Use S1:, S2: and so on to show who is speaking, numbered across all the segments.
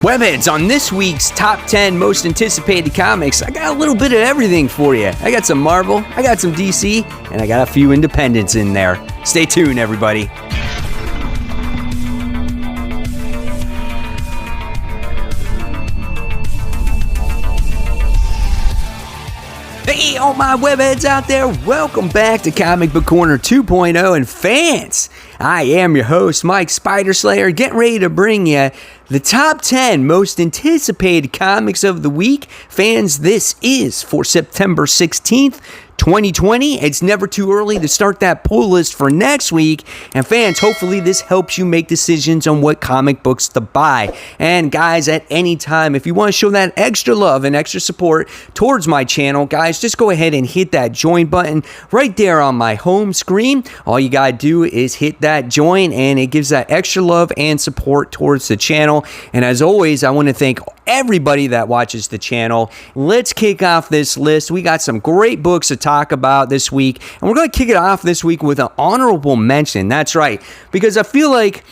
S1: Webheads, on this week's Top 10 Most Anticipated Comics, I got a little bit of everything for you. I got some Marvel, I got some DC, and I got a few independents in there. Stay tuned, everybody. Hey, all my webheads out there, welcome back to Comic Book Corner 2.0, and fans, I am your host, Mike Spider Slayer, getting ready to bring you the top 10 most anticipated comics of the week. Fans, this is for September 16th, 2020. It's never too early to start that pull list for next week. And fans, hopefully this helps you make decisions on what comic books to buy. And guys, at any time, if you want to show that extra love and extra support towards my channel, guys, just go ahead and hit that join button right there on my home screen. All you gotta do is hit that join, and it gives that extra love and support towards the channel. And as always, I want to thank everybody that watches the channel. Let's kick off this list. We got some great books to talk about this week, and we're going to kick it off this week with an honorable mention. That's right, because I feel like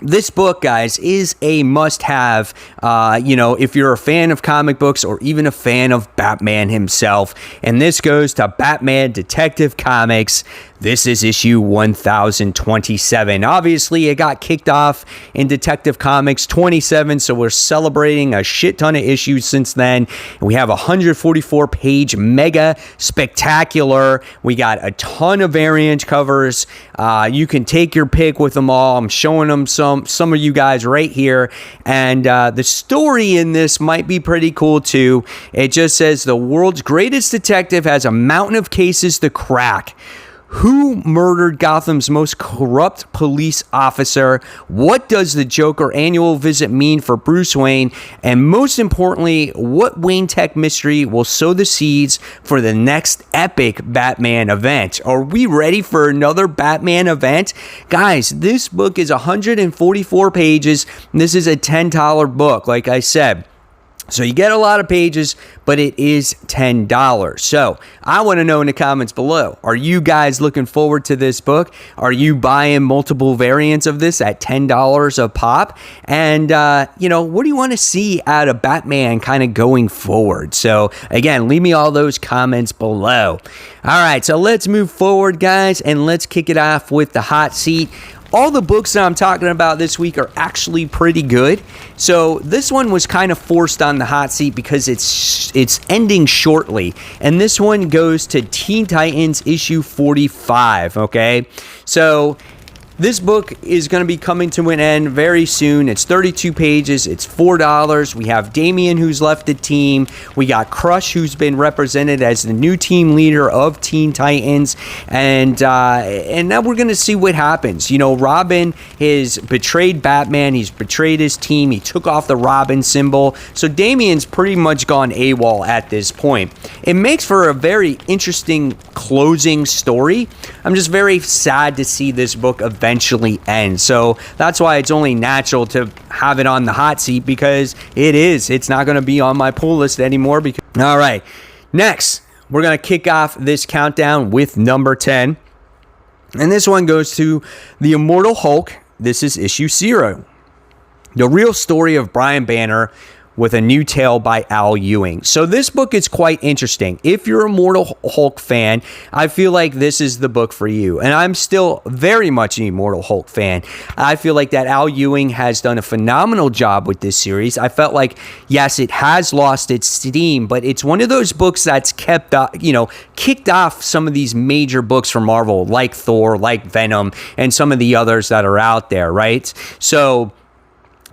S1: this book, guys, is a must-have, if you're a fan of comic books or even a fan of Batman himself. And this goes to Batman Detective Comics. This is issue 1027. Obviously, it got kicked off in Detective Comics 27, so we're celebrating a shit ton of issues since then. And we have a 144-page mega spectacular. We got a ton of variant covers. You can take your pick with them all. I'm showing them some of you guys right here. And the story in this might be pretty cool, too. It just says the world's greatest detective has a mountain of cases to crack. Who murdered Gotham's most corrupt police officer? What does the Joker annual visit mean for Bruce Wayne? And most importantly, what Wayne Tech mystery will sow the seeds for the next epic Batman event? Are we ready for another Batman event? Guys, this book is 144 pages. This is a $10 book, like I said. So you get a lot of pages, but it is $10. So I want to know in the comments below, are you guys looking forward to this book? Are you buying multiple variants of this at $10 a pop? And, what do you want to see out of Batman kind of going forward? So again, leave me all those comments below. All right, so let's move forward, guys, and let's kick it off with the hot seat. All the books that I'm talking about this week are actually pretty good. So this one was kind of forced on the hot seat because it's ending shortly. And this one goes to Teen Titans issue 45, okay? So this book is going to be coming to an end very soon. It's 32 pages. It's $4. We have Damian, who's left the team. We got Crush, who's been represented as the new team leader of Teen Titans. And now we're going to see what happens. Robin has betrayed Batman. He's betrayed his team. He took off the Robin symbol. So Damian's pretty much gone AWOL at this point. It makes for a very interesting closing story. I'm just very sad to see this book eventually end. So that's why it's only natural to have it on the hot seat, because it's not going to be on my pull list anymore. All right, next we're going to kick off this countdown with number 10, and this one goes to The Immortal Hulk. This is issue 0, the real story of Brian Banner, with a new tale by Al Ewing. So this book is quite interesting. If you're a Immortal Hulk fan, I feel like this is the book for you. And I'm still very much an Immortal Hulk fan. I feel like that Al Ewing has done a phenomenal job with this series. I felt like, yes, it has lost its steam, but it's one of those books that's kicked off some of these major books from Marvel, like Thor, like Venom, and some of the others that are out there, right? So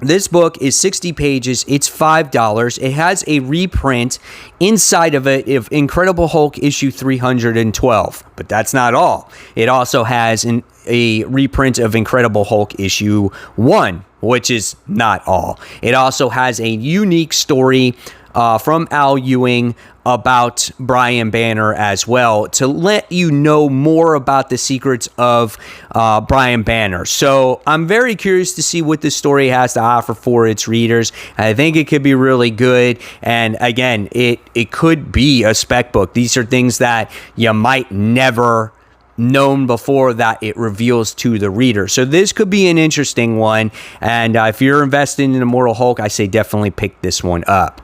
S1: this book is 60 pages. It's $5. It has a reprint inside of it of Incredible Hulk issue 312. But that's not all. It also has a reprint of Incredible Hulk issue 1, which is not all. It also has a unique story from Al Ewing about Brian Banner as well, to let you know more about the secrets of Brian Banner. So I'm very curious to see what this story has to offer for its readers. I think it could be really good. And again, it could be a spec book. These are things that you might never known before that it reveals to the reader. So this could be an interesting one. And if you're investing in Immortal Hulk, I say definitely pick this one up.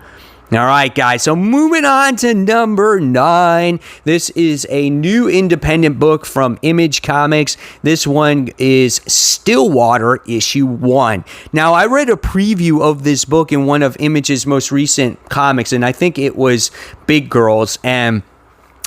S1: All right, guys, so moving on to number 9. This is a new independent book from Image Comics. This one is Stillwater, issue 1. Now, I read a preview of this book in one of Image's most recent comics, and I think it was Big Girls, and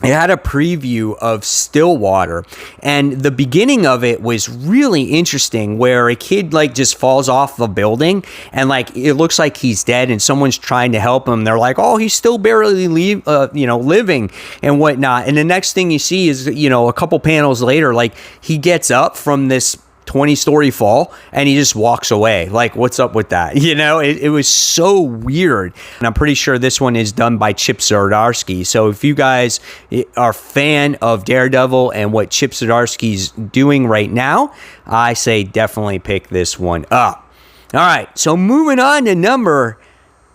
S1: it had a preview of Stillwater, and the beginning of it was really interesting, where a kid like just falls off a building and like it looks like he's dead, and someone's trying to help him. They're like, "Oh, he's still barely living and whatnot." And the next thing you see is, a couple panels later, like he gets up from this 20-story fall and he just walks away. Like, what's up with that? It was so weird. And I'm pretty sure this one is done by Chip Zdarsky. So if you guys are a fan of Daredevil and what Chip Zdarsky's doing right now, I say definitely pick this one up. All right, so moving on to number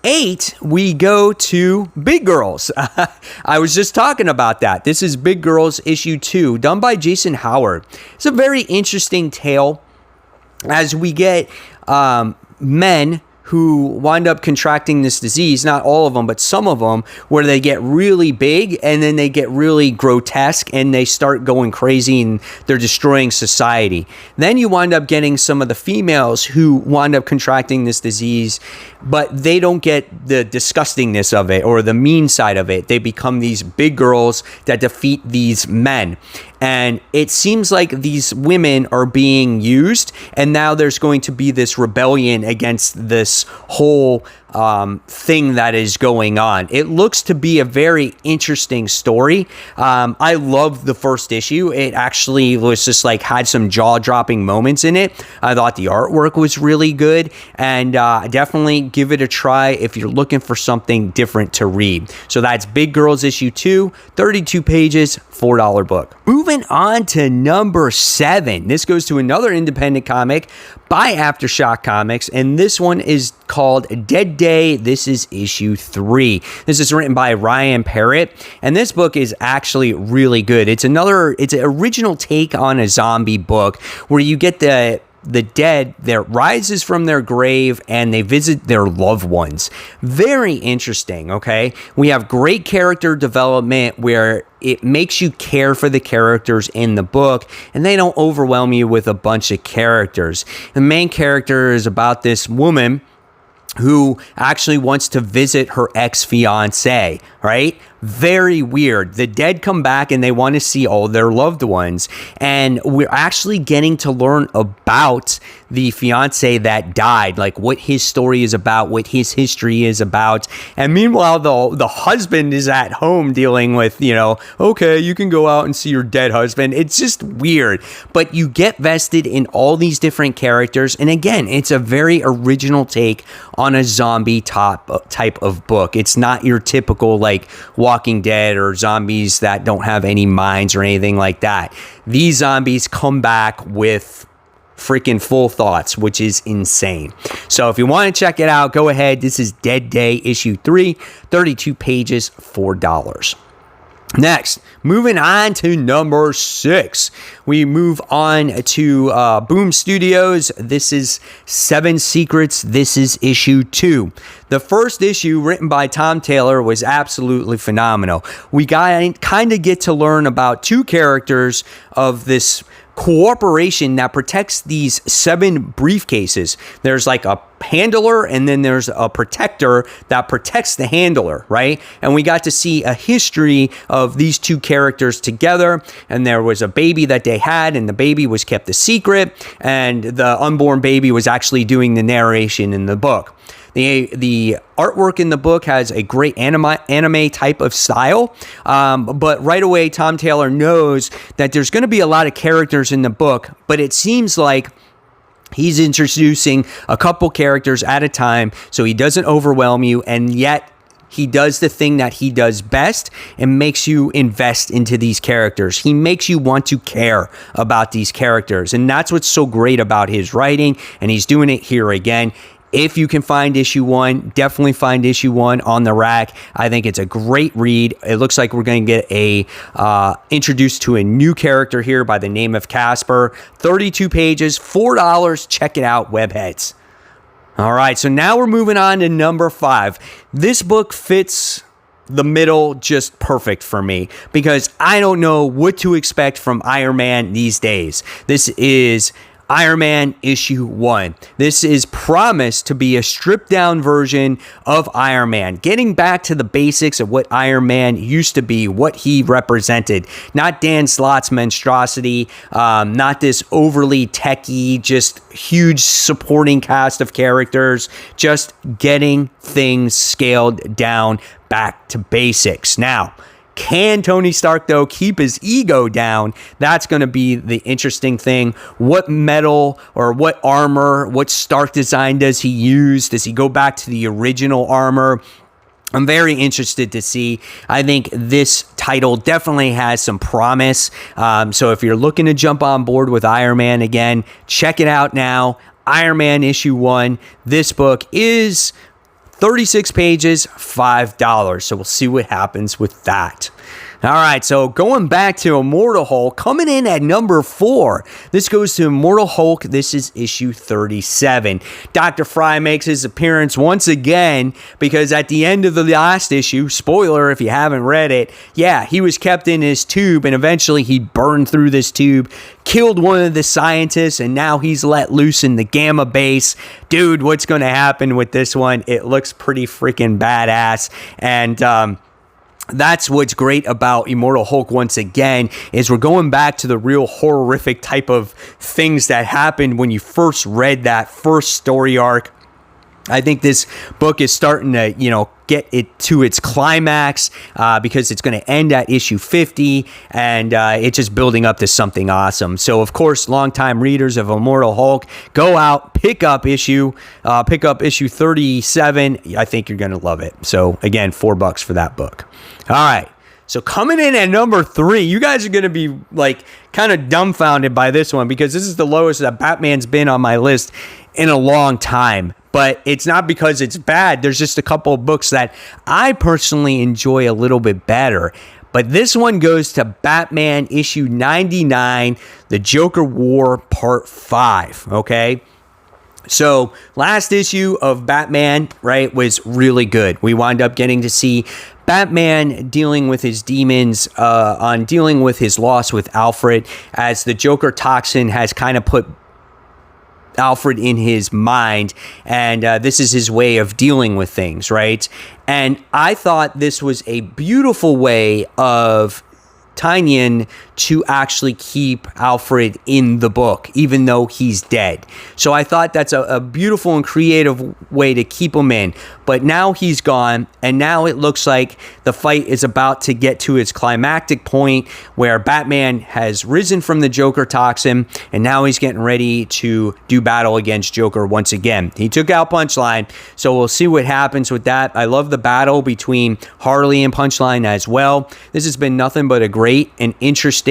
S1: 8, we go to Big Girls. I was just talking about that. This is Big Girls issue 2, done by Jason Howard. It's a very interesting tale as we get men who wind up contracting this disease, not all of them, but some of them, where they get really big and then they get really grotesque and they start going crazy and they're destroying society. Then you wind up getting some of the females who wind up contracting this disease, but they don't get the disgustingness of it or the mean side of it. They become these big girls that defeat these men. And it seems like these women are being used, and now there's going to be this rebellion against this whole thing that is going on. It looks to be a very interesting story. I loved the first issue. It actually was just like had some jaw-dropping moments in it. I thought the artwork was really good, and definitely give it a try if you're looking for something different to read. So that's Big Girls issue 2, 32 pages, $4 book. Moving on to number 7. This goes to another independent comic by Aftershock Comics, and this one is called Dead Day. This is issue 3. This is written by Ryan Parrott, and this book is actually really good. It's an original take on a zombie book where you get the dead that rises from their grave and they visit their loved ones. Very interesting, okay? We have great character development where it makes you care for the characters in the book, and they don't overwhelm you with a bunch of characters. The main character is about this woman who actually wants to visit her ex-fiance, right? Very weird. The dead come back and they want to see all their loved ones. And we're actually getting to learn about the fiance that died, like what his story is about, what his history is about. And meanwhile, the husband is at home dealing with, okay, you can go out and see your dead husband. It's just weird. But you get vested in all these different characters. And again, it's a very original take on a zombie type of book. It's not your typical like Walking Dead or zombies that don't have any minds or anything like that. These zombies come back with freaking full thoughts, which is insane. So if you want to check it out, go ahead. This is Dead Day issue 3, 32 pages, $4. Next, moving on to number 6, we move on to Boom Studios. This is 7 Secrets. This is issue 2. The first issue, written by Tom Taylor, was absolutely phenomenal. We kind of get to learn about 2 characters of this corporation that protects these 7 briefcases. There's like a handler, and then there's a protector that protects the handler, right? And we got to see a history of these 2 characters together, and there was a baby that they had, and the baby was kept a secret, and the unborn baby was actually doing the narration in the book. The artwork in the book has a great anime type of style, but right away Tom Taylor knows that there's going to be a lot of characters in the book, but it seems like he's introducing a couple characters at a time so he doesn't overwhelm you, and yet he does the thing that he does best and makes you invest into these characters. He makes you want to care about these characters, and that's what's so great about his writing, and he's doing it here again. If you can find issue 1, definitely find issue 1 on the rack. I think it's a great read. It looks like we're going to get introduced to a new character here by the name of Casper. 32 pages, $4. Check it out, webheads. All right, so now we're moving on to number 5. This book fits the middle just perfect for me because I don't know what to expect from Iron Man these days. This is Iron Man issue 1. This is promised to be a stripped down version of Iron Man, getting back to the basics of what Iron Man used to be, what he represented. Not Dan Slott's monstrosity, not this overly techie, just huge supporting cast of characters, just getting things scaled down back to basics. Now, can Tony Stark, though, keep his ego down? That's going to be the interesting thing. What metal or what armor, what Stark design does he use? Does he go back to the original armor? I'm very interested to see. I think this title definitely has some promise. So if you're looking to jump on board with Iron Man again, check it out now. Iron Man issue 1. This book is 36 pages, $5. So we'll see what happens with that. All right, so going back to Immortal Hulk, coming in at number 4. This goes to Immortal Hulk. This is issue 37. Dr. Fry makes his appearance once again because at the end of the last issue, spoiler if you haven't read it, yeah, he was kept in his tube and eventually he burned through this tube, killed one of the scientists, and now he's let loose in the Gamma base. Dude, what's going to happen with this one? It looks pretty freaking badass. And, that's what's great about Immortal Hulk once again, is we're going back to the real horrific type of things that happened when you first read that first story arc. I think this book is starting to, get it to its climax because it's going to end at issue 50 and it's just building up to something awesome. So, of course, longtime readers of Immortal Hulk, go out, pick up issue 37. I think you're going to love it. So, again, $4 for that book. All right. So coming in at number 3, you guys are going to be like kind of dumbfounded by this one because this is the lowest that Batman's been on my list in a long time. But it's not because it's bad. There's just a couple of books that I personally enjoy a little bit better. But this one goes to Batman issue 99, The Joker War Part 5, okay? So last issue of Batman, right, was really good. We wound up getting to see Batman dealing with his demons, on dealing with his loss with Alfred, as the Joker toxin has kind of put Alfred in his mind, and this is his way of dealing with things, right? And I thought this was a beautiful way of Tynion to actually keep Alfred in the book, even though he's dead. So I thought that's a beautiful and creative way to keep him in. But now he's gone, and now it looks like the fight is about to get to its climactic point where Batman has risen from the Joker toxin, and now he's getting ready to do battle against Joker once again. He took out Punchline, so we'll see what happens with that. I love the battle between Harley and Punchline as well. This has been nothing but a great and interesting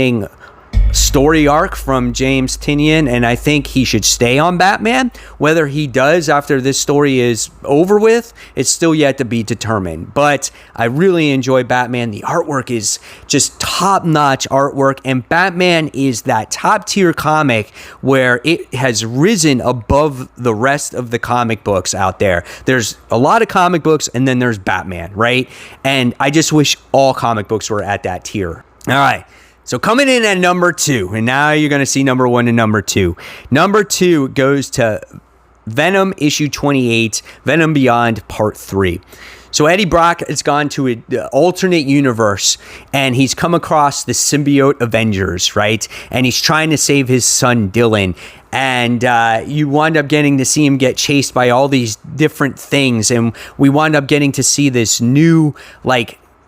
S1: story arc from James Tynion, and I think he should stay on Batman. Whether he does after this story is over with, it's still yet to be determined. But I really enjoy Batman. The artwork is just top-notch artwork, and Batman is that top-tier comic where it has risen above the rest of the comic books out there. There's a lot of comic books, and then there's Batman, right? And I just wish all comic books were at that tier. All right. So coming in at number 2, and now you're going to see number 1 and number 2. Number 2 goes to Venom issue 28, Venom Beyond Part 3. So Eddie Brock has gone to an alternate universe, and he's come across the symbiote Avengers, right? And he's trying to save his son Dylan. And you wind up getting to see him get chased by all these different things. And we wind up getting to see this new,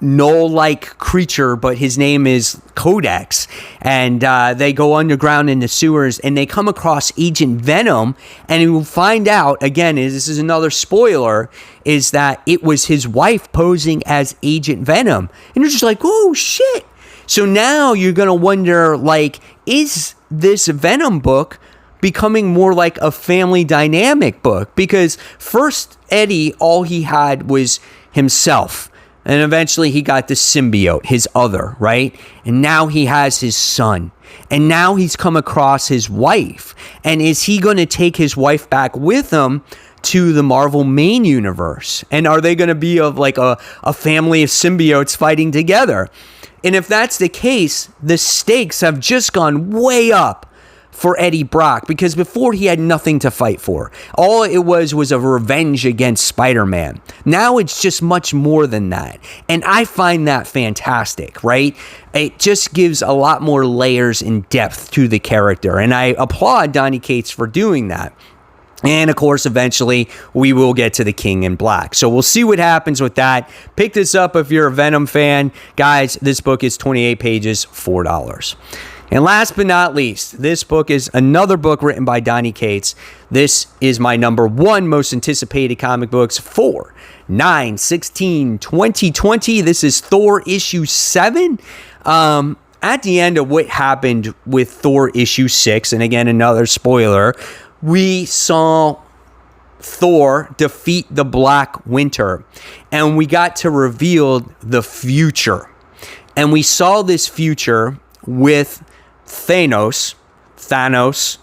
S1: Null-like creature, but his name is Codex, and they go underground in the sewers, and they come across Agent Venom, and you will find out, again, this is another spoiler, is that it was his wife posing as Agent Venom, and you're just like, oh, shit. So now you're going to wonder, is this Venom book becoming more like a family dynamic book, because first Eddie, all he had was himself. And eventually he got the symbiote, his other, right? And now he has his son. And now he's come across his wife. And is he going to take his wife back with him to the Marvel main universe? And are they going to be of like a family of symbiotes fighting together? And if that's the case, the stakes have just gone way up for Eddie Brock, because before he had nothing to fight for. All it was a revenge against Spider-Man. Now it's just much more than that. And I find that fantastic, right? It just gives a lot more layers and depth to the character. And I applaud Donny Cates for doing that. And of course, eventually we will get to the King in Black. So we'll see what happens with that. Pick this up if you're a Venom fan. Guys, this book is 28 pages, $4. And last but not least, this book is another book written by Donny Cates. This is my number one most anticipated comic books for 9/16/2020. This is Thor issue 7. At the end of what happened with Thor issue 6, and again, another spoiler, we saw Thor defeat the Black Winter, and we got to reveal the future. And we saw this future with Thanos,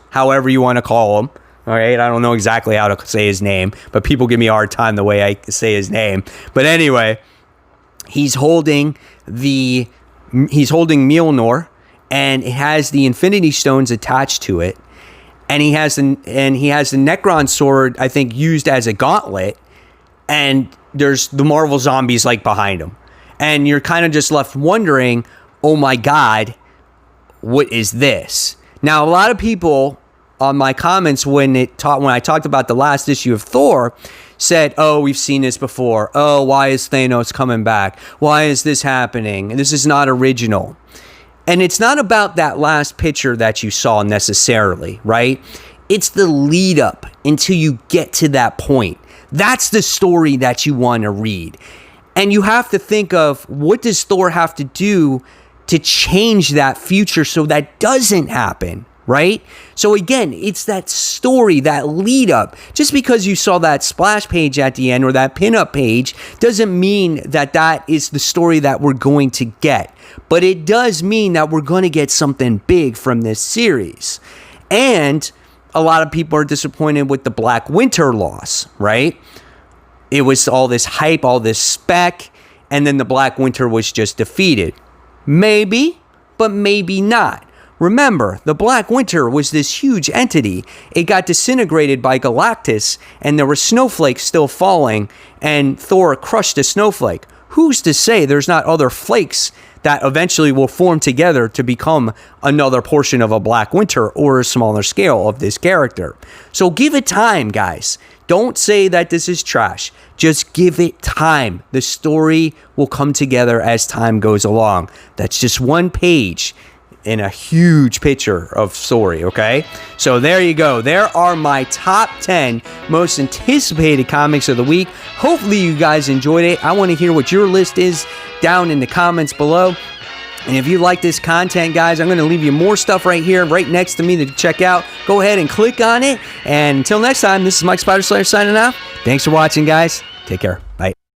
S1: however you want to call him. All right, I don't know exactly how to say his name, but people give me a hard time the way I say his name. But anyway, he's holding Mjolnir, and it has the Infinity Stones attached to it. And he has the Necron sword, I think, used as a gauntlet. And there's the Marvel zombies like behind him. And you're kind of just left wondering, oh my God, what is this? Now, a lot of people on my comments when I talked about the last issue of Thor said, oh, we've seen this before. Oh, why is Thanos coming back? Why is this happening? This is not original. And it's not about that last picture that you saw necessarily, right? It's the lead up until you get to that point. That's the story that you want to read. And you have to think of, what does Thor have to do to change that future so that doesn't happen, right? So again, it's that story, that lead up. Just because you saw that splash page at the end or that pinup page doesn't mean that that is the story that we're going to get. But it does mean that we're going to get something big from this series. And a lot of people are disappointed with the Black Winter loss, right? It was all this hype, all this spec, and then the Black Winter was just defeated. Maybe, but maybe not. Remember, the Black Winter was this huge entity. It got disintegrated by Galactus, and there were snowflakes still falling, and Thor crushed a snowflake. Who's to say there's not other flakes that eventually will form together to become another portion of a Black Winter or a smaller scale of this character? So give it time, guys. Don't say that this is trash. Just give it time. The story will come together as time goes along. That's just one page in a huge picture of story, okay? So there you go. There are my top 10 most anticipated comics of the week. Hopefully you guys enjoyed it. I want to hear what your list is down in the comments below. And if you like this content, guys, I'm going to leave you more stuff right here, right next to me to check out. Go ahead and click on it. And until next time, this is Mike Spider Slayer signing off. Thanks for watching, guys. Take care. Bye.